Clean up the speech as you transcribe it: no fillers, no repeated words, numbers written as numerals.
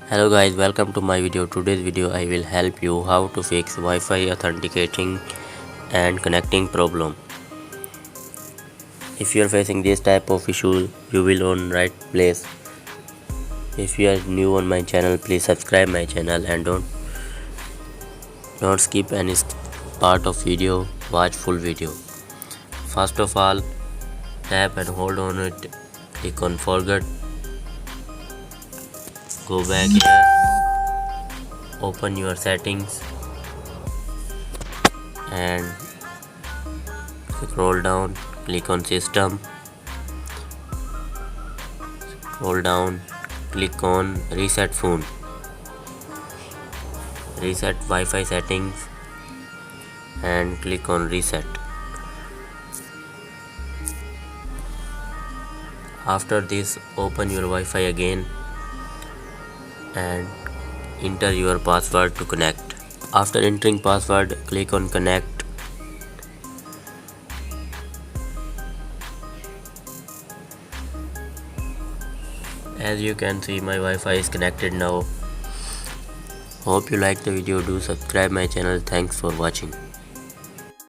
Hello guys, welcome to my video. Today's video I will help you how to fix Wi-Fi authenticating and connecting problem. If you are facing this type of issue, you will on right place. If you are new on my channel, please subscribe my channel and don't skip any part of video. Watch full video. First of all, tap and hold on it. Click on forget. Go back here. Open your settings and scroll down, click on system, scroll down, click on reset phone, reset Wi-Fi settings and click on reset. After this, open your Wi-Fi again and enter your password to connect. After entering password, click on connect. As you can see, my Wi-Fi is connected now. Hope you like the video. Do subscribe my channel. Thanks for watching.